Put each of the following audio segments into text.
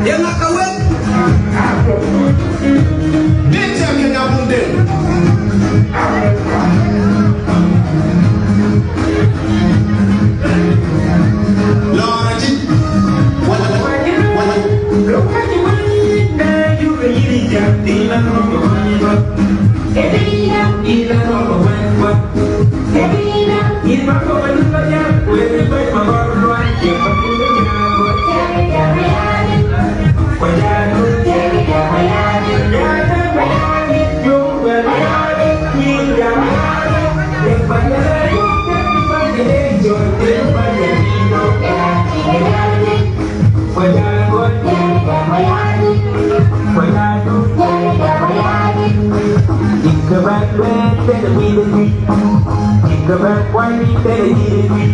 Yang nak kahwin dia jangan ngabung dia. Lorajin Baby,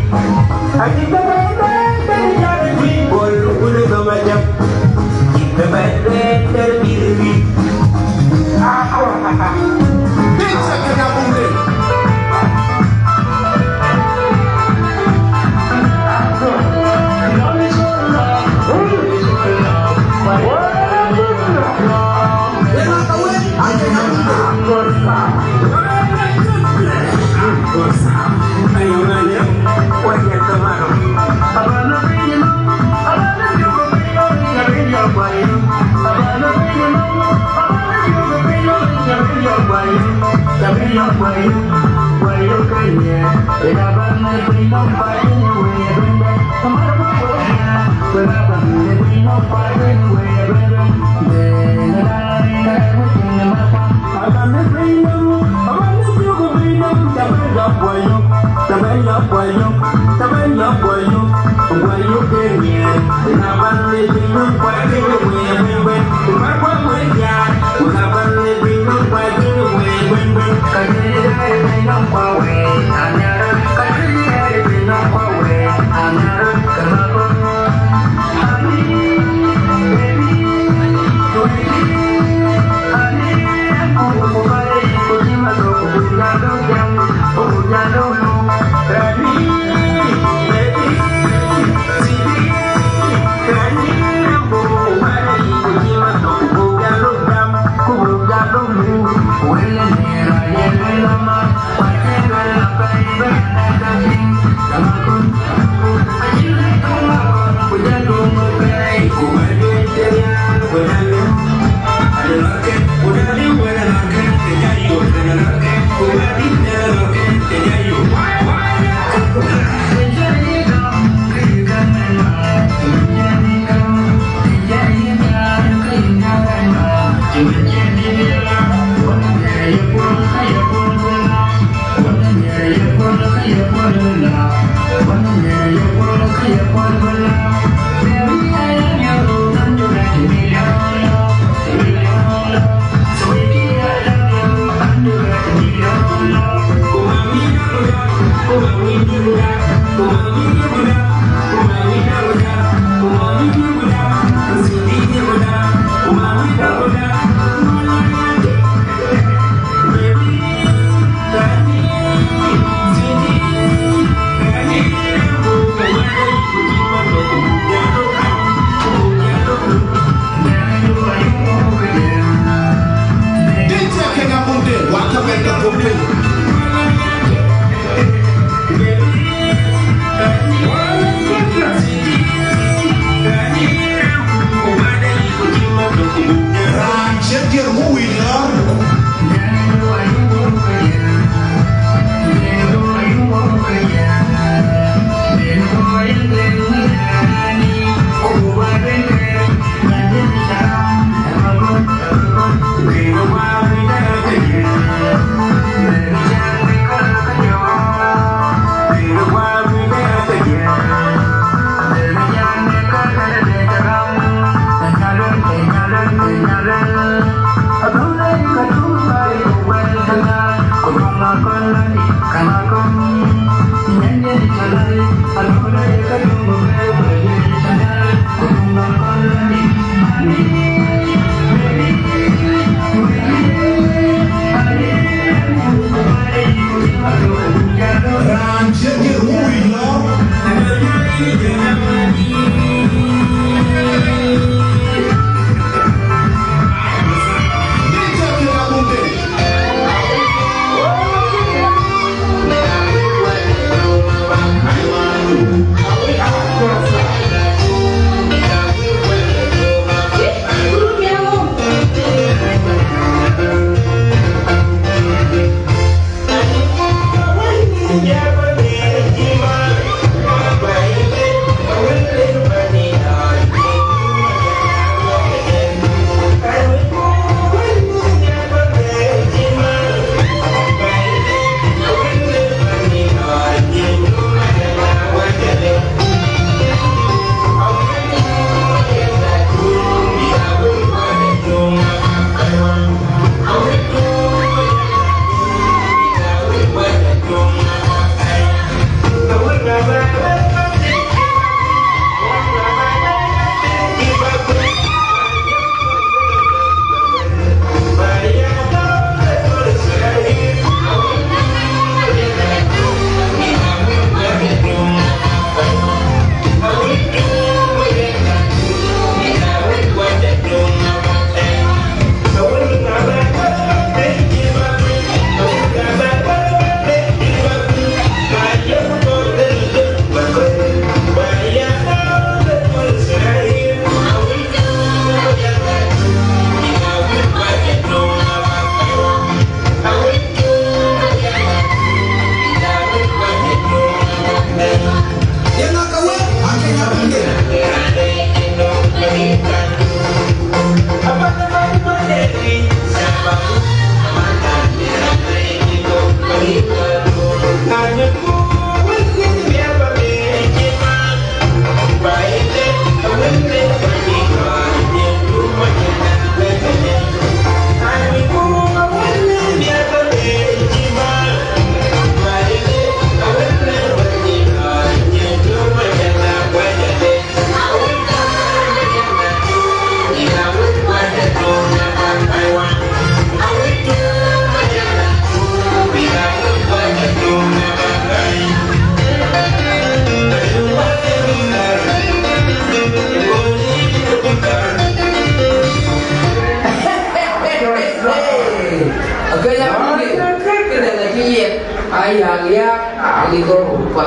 Amigo Rupa.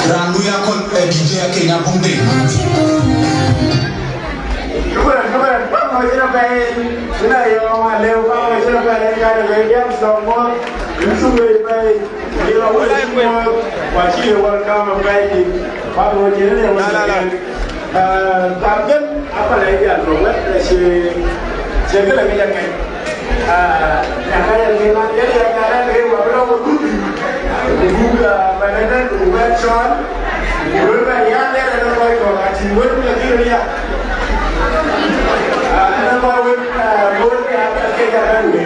Randu yako DJ ya Kenya Bunde. Apa lagi yang robot si jaga lagi yang yang kaya memang jadi yang kaya dia wablo budi buka mana buka John buka yang dia ada koi kau aci buka lagi dia ada kau buka apa kerja ni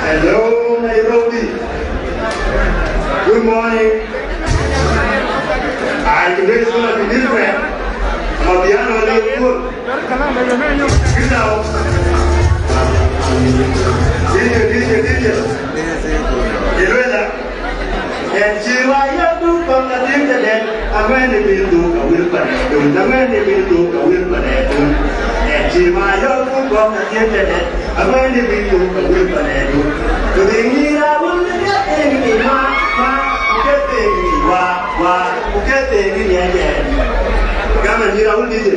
Hello, Nairobi. Good morning. Today is going to be different. Mabiano ni good. You know. DJ. Iluela. And jiwa yangu kona dinda amene bindu kawil panetu. Amene bindu kawil panetu. And jiwa yangu kona dinda amene bindu kawil panetu. Tudingira wulya engi ma ukete wa ukete ni yeye. Kama ngira wulije.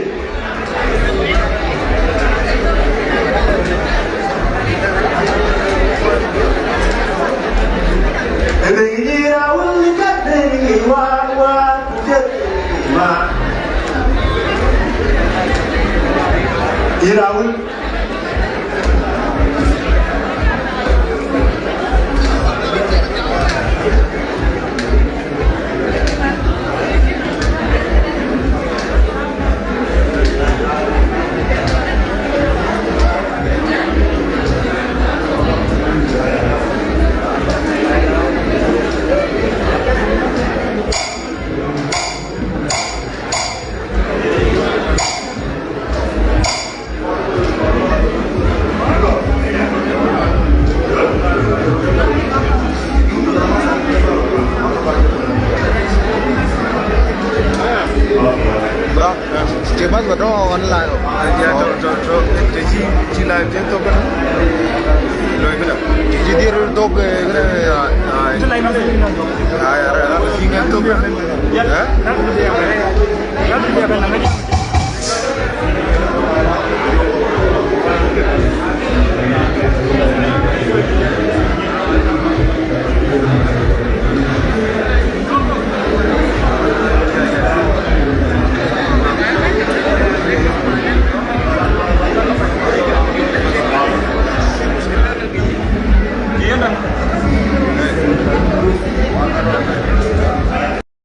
Tudingira wulya engi wa ukete ma. Irawul Chỉ bắt vào đó online chỉ là trên tôi cái rồi cái nào chỉ đi rồi tôi cái này là phim tôi cái